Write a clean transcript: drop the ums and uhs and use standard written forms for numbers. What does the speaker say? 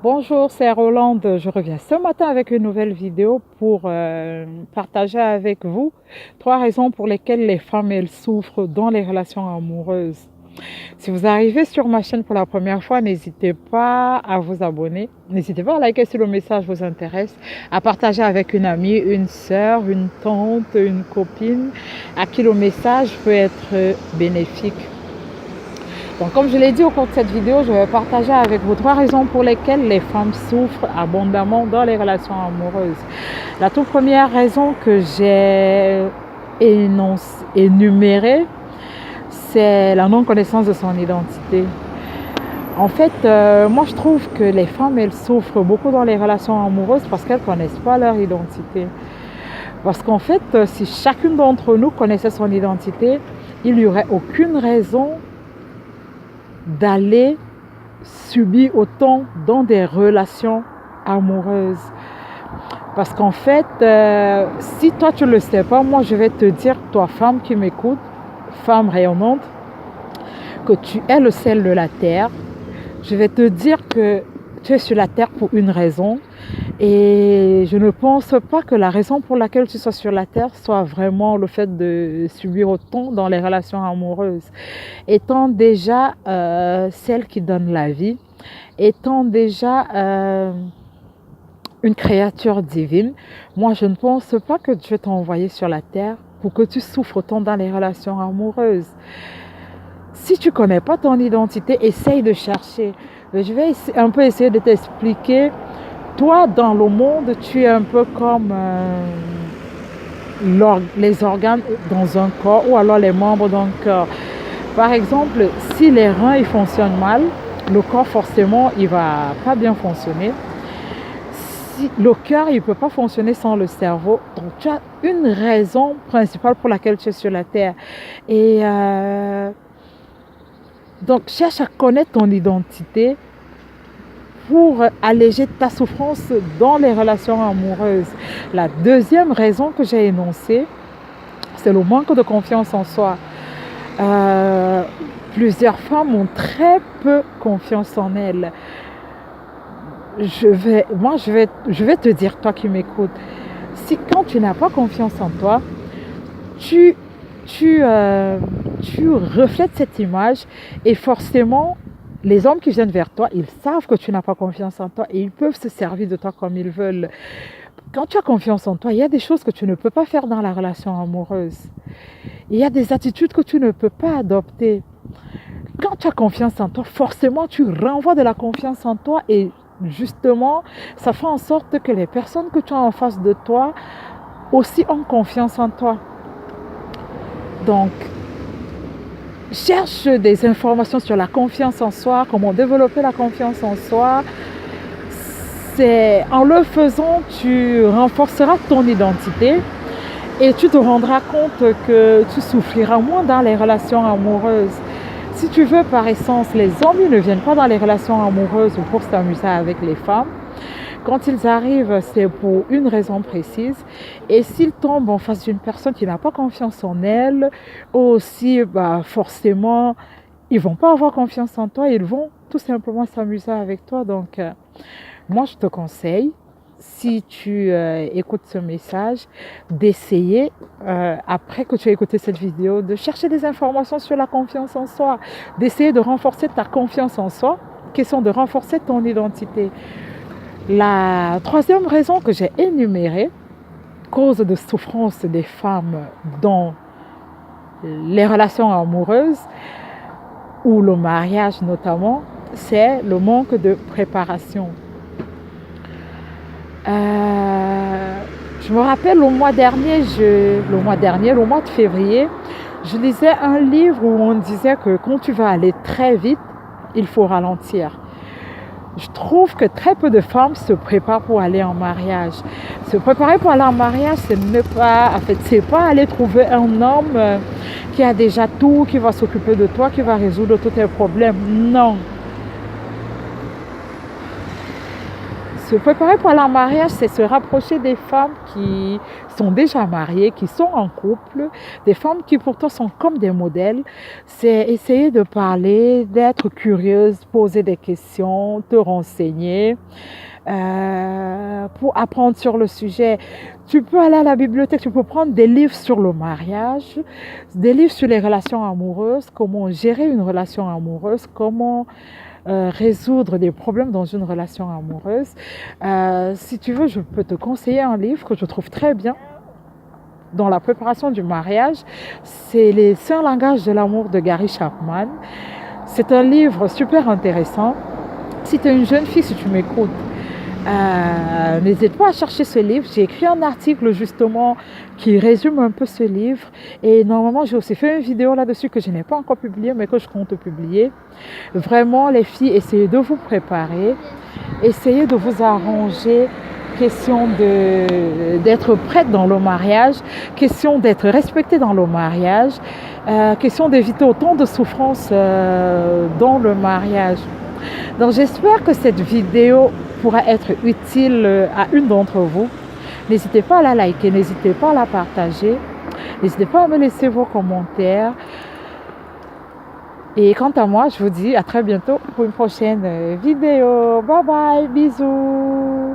Bonjour, c'est Rolande. Je reviens ce matin avec une nouvelle vidéo pour partager avec vous 3 raisons pour lesquelles les femmes elles souffrent dans les relations amoureuses. Si vous arrivez sur ma chaîne pour la première fois, n'hésitez pas à vous abonner. N'hésitez pas à liker si le message vous intéresse, à partager avec une amie, une sœur, une tante, une copine à qui le message peut être bénéfique. Donc, comme je l'ai dit au cours de cette vidéo, je vais partager avec vous 3 raisons pour lesquelles les femmes souffrent abondamment dans les relations amoureuses. La toute première raison que j'ai énumérée, c'est la non-connaissance de son identité. En fait, moi je trouve que les femmes, elles souffrent beaucoup dans les relations amoureuses parce qu'elles ne connaissent pas leur identité. Parce qu'en fait, si chacune d'entre nous connaissait son identité, il n'y aurait aucune raison d'aller subir autant dans des relations amoureuses. Parce qu'en fait, si toi tu ne le sais pas, moi je vais te dire, toi femme qui m'écoute, femme rayonnante, que tu es le sel de la terre. Je vais te dire que tu es sur la terre pour une raison. Et je ne pense pas que la raison pour laquelle tu sois sur la terre soit vraiment le fait de subir autant dans les relations amoureuses. Étant déjà celle qui donne la vie, étant déjà une créature divine, moi je ne pense pas que Dieu t'a envoyé sur la terre pour que tu souffres autant dans les relations amoureuses. Si tu ne connais pas ton identité, essaye de chercher. Je vais un peu essayer de t'expliquer. Toi, dans le monde, tu es un peu comme les organes dans un corps ou alors les membres d'un corps. Par exemple, si les reins ils fonctionnent mal, le corps forcément il va pas bien fonctionner. Si le cœur il peut pas fonctionner sans le cerveau, donc tu as une raison principale pour laquelle tu es sur la terre. Et donc cherche à connaître ton identité pour alléger ta souffrance dans les relations amoureuses. La deuxième raison que j'ai énoncée, c'est le manque de confiance en soi. Plusieurs femmes ont très peu confiance en elles. Je vais te dire, toi qui m'écoutes, si quand tu n'as pas confiance en toi, tu reflètes cette image et forcément, les hommes qui viennent vers toi, ils savent que tu n'as pas confiance en toi et ils peuvent se servir de toi comme ils veulent. Quand tu as confiance en toi, il y a des choses que tu ne peux pas faire dans la relation amoureuse. Il y a des attitudes que tu ne peux pas adopter. Quand tu as confiance en toi, forcément, tu renvoies de la confiance en toi et justement, ça fait en sorte que les personnes que tu as en face de toi aussi ont confiance en toi. Donc, cherche des informations sur la confiance en soi, comment développer la confiance en soi. En le faisant, tu renforceras ton identité et tu te rendras compte que tu souffriras moins dans les relations amoureuses. Si tu veux, par essence, les hommes ils ne viennent pas dans les relations amoureuses pour s'amuser avec les femmes. Quand ils arrivent, c'est pour une raison précise. Et s'ils tombent en face d'une personne qui n'a pas confiance en elle, aussi, forcément, ils ne vont pas avoir confiance en toi. Ils vont tout simplement s'amuser avec toi. Donc, moi, je te conseille, si tu écoutes ce message, d'essayer, après que tu aies écouté cette vidéo, de chercher des informations sur la confiance en soi, d'essayer de renforcer ta confiance en soi, question de renforcer ton identité. La troisième raison que j'ai énumérée, cause de souffrance des femmes dans les relations amoureuses ou le mariage notamment, c'est le manque de préparation. Je me rappelle le mois de février, je lisais un livre où on disait que quand tu vas aller très vite, il faut ralentir. Je trouve que très peu de femmes se préparent pour aller en mariage. Se préparer pour aller en mariage, c'est pas aller trouver un homme qui a déjà tout, qui va s'occuper de toi, qui va résoudre tous tes problèmes. Non. Se préparer pour le mariage, c'est se rapprocher des femmes qui sont déjà mariées, qui sont en couple, des femmes qui pourtant sont comme des modèles. C'est essayer de parler, d'être curieuse, poser des questions, te renseigner. Pour apprendre sur le sujet, tu peux aller à la bibliothèque, tu peux prendre des livres sur le mariage, des livres sur les relations amoureuses, comment gérer une relation amoureuse, comment résoudre des problèmes dans une relation amoureuse. Si tu veux, je peux te conseiller un livre que je trouve très bien dans la préparation du mariage. C'est Les 5 langages de l'amour de Gary Chapman. C'est un livre super intéressant. Si tu es une jeune fille, si tu m'écoutes, n'hésite pas à chercher ce livre. J'ai écrit un article justement qui résume un peu ce livre et normalement j'ai aussi fait une vidéo là-dessus que je n'ai pas encore publiée mais que je compte publier. Vraiment les filles, essayez de vous préparer, essayez de vous arranger, question d'être prête dans le mariage, question d'être respectée dans le mariage, question d'éviter autant de souffrances dans le mariage. Donc j'espère que cette vidéo pourra être utile à une d'entre vous. N'hésitez pas à la liker, n'hésitez pas à la partager, n'hésitez pas à me laisser vos commentaires. Et quant à moi, je vous dis à très bientôt pour une prochaine vidéo. Bye bye, bisous.